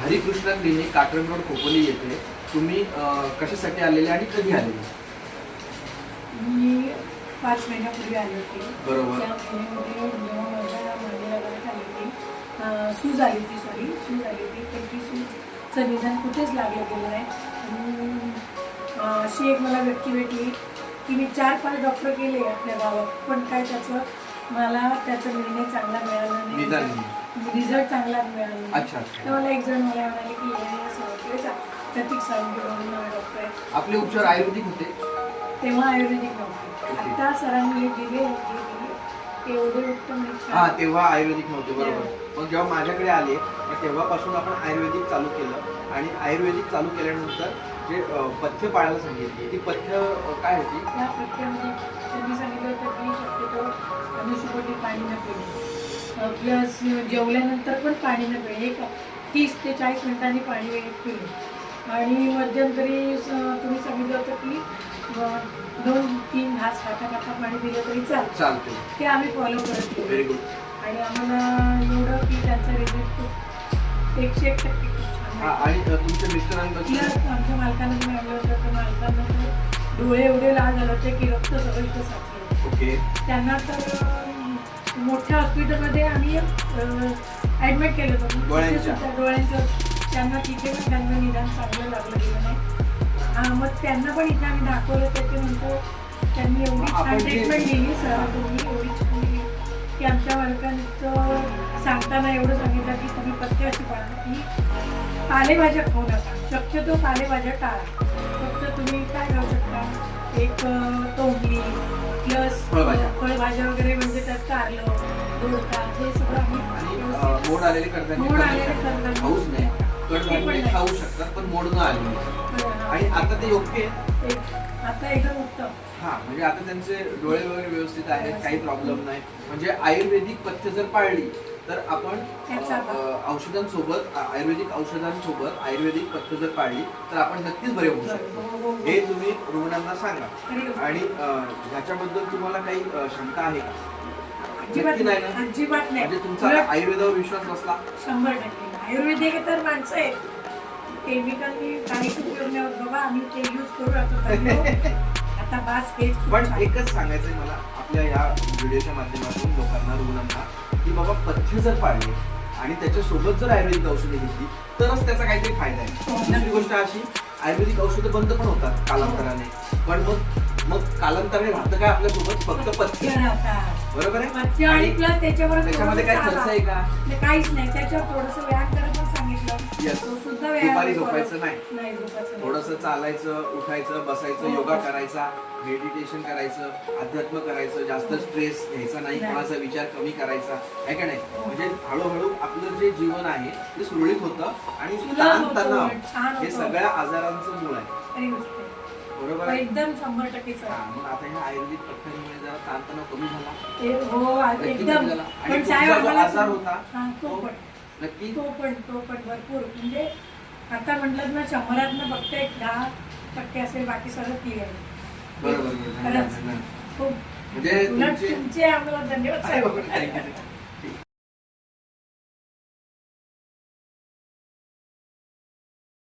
Harikrishna clinic, काटरन road, Khopoli येथे तुम्ही कशासाठी आलेले आणि कधी आलेले? मी 5 महिन्यापूर्वी आले होते. बरोबर. त्या महिन्यामध्ये जेव्हा माझ्या मांडीला गाठ आली होती, सूज आली होती, पण ती सूजचं निदान कुठेच लागलं गेलं नाही. अशी एक मला व्यक्ती भेटली की मी 4-5 डॉक्टर केले आपल्या गावात, पण काय मला त्याचा निर्णय चांगला मिळाला नाही, रिझल्ट चांगला मिळाला नाही. अच्छा. तर मला एक जण मला म्हणाले की प्रतीक सावंगी म्हणून डॉक्टर आहे. आपले उपचार आयुर्वेदिक होते तेव्हा आयुर्वेदिक नव्हते. आता सरांनी दिले एवढे उत्तम. हा, तेव्हा आयुर्वेदिक नव्हते. बरोबर. मग जेव्हा माझ्याकडे आले तेव्हापासून आपण आयुर्वेदिक चालू केलं आणि आयुर्वेदिक चालू केल्यानंतर जे पथ्य पाळायला सांगितली ती पथ्य काय होती? त्या पथ्यामध्ये त्यांनी सांगितलं होतं की शक्यतो अनुषपोटी पाणी न पिणे, प्लस जेवल्यानंतर पण पाणी न पिणे, 30 ते 40 मिनिटांनी पाणी पिणे, आणि मध्यंतरी तुम्ही सांगितलं होतं की 2-3 घास खाता पाणी पिलं तरी चालते. ते आम्ही फॉलो करत होतो. Very good. आणि आम्हाला एवढं की त्यांचा रिझल्ट खूप 101% खूप छान. आणि तुमच्या मिस्टरांबद्दल? आमच्या मालकांना मी आणलं होतं, तर मालकांना डोळे एवढे लाल झाले होते की रक्त सगळं इथं साचलं. ओके. त्यांना तर मोठ्या हॉस्पिटलमध्ये आम्ही ॲडमिट केलं होतं डोळ्यांचं. त्यांना तिथे पण त्यांना निदान चांगलं लागलं गेलं नाही. मग त्यांना पण इथे आम्ही दाखवलं. त्याच्यानंतर त्यांनी एवढी छान ट्रीटमेंट दिली, सरांनी एवढी छान दिली की आमच्या मालकांचं सांगताना एवढं सांगितलं की तुम्ही पथ्य अशी पाळा की पालेभाज्या खाऊ नका, शक्यतो पालेभाज्या टाळा. फक्त तुम्ही काय खाऊ शकता, एक तोंडली प्लस फळभाज्या वगैरे, म्हणजे त्यात कारलं, दोडका, हे सगळं आम्ही मोड आलेले कडधान्य खाऊच नाही. कडधान्य खाऊ शकतात पण मोड न आलेली. आणि आता ते योग्य आहे, आता एकदम उत्तम. हा, म्हणजे आता त्यांचे डोळे वगैरे व्यवस्थित आहेत, काही प्रॉब्लेम नाही. म्हणजे आयुर्वेदिक पथ्य जर पाळली तर आपण औषधांसोबत, आयुर्वेदिक औषधांसोबत आयुर्वेदिक पथ्य जर पाळली तर आपण नक्कीच बरे होऊ शकतो. हे तुम्ही रुग्णांना सांगा. आणि ह्याच्याबद्दल तुम्हाला काही शंका आहे का? नक्की नाही ना? अजिबात नाही. म्हणजे तुमचा आयुर्वेदावर विश्वास बसला? 100%. आयुर्वेदिक तर माणसं आहेत, केमिकलनी काहीच उपयोग नाही होत बाबा. आम्ही ते यूज करू आता बास. पण एकच सांगायचंय मला आपल्या या व्हिडिओच्या माध्यमातून लोकांना, रुग्णांना, की बाबा पथ्य जर पाळले आणि त्याच्यासोबत जर आयुर्वेदिक औषधे घेतली तरच त्याचा काहीतरी फायदा आहे. दुसरी गोष्ट अशी, आयुर्वेदिक औषधं बंद पण होतात कालांतराने, पण मग कालांतराने राहतं काय आपल्यासोबत? फक्त पथ्य. बरोबर आहे. आणि प्लस त्याच्यामध्ये काय खर्च आहे का? काहीच नाही. त्याच्यावर थोडंसं व्यायाम करायला पण सांगितलं, सुद्धा दुपारी झोपायचं नाही, झोपायचं, थोडंसं चालायचं, उठायचं, बसायचं, योगा करायचा, मेडिटेशन करायचं, अध्यात्म करायचं, जास्त स्ट्रेस घ्यायचा नाही, कोणाचा विचार कमी करायचा आहे का नाही. म्हणजे हळूहळू आपलं जे जीवन आहे ते सुरळीत होतं आणि ताणतणाव हे सगळ्या आजारांचं मूळ आहे. बरोबर आहे. एकदम 100%. मग आता ह्या आयुर्वेदिक पथ्यांमुळे जरा ताणतणाव कमी झाला. हो, एकदम. आणि जो आजार होता नक्की तो पण भरपूर. म्हणजे आता म्हटलं ना, 100 फक्त एक 10% असेल, बाकी सगळं क्लिअर. बरोबर. खरंच खूप. म्हणजे तुमचे आम्हाला धन्यवाद.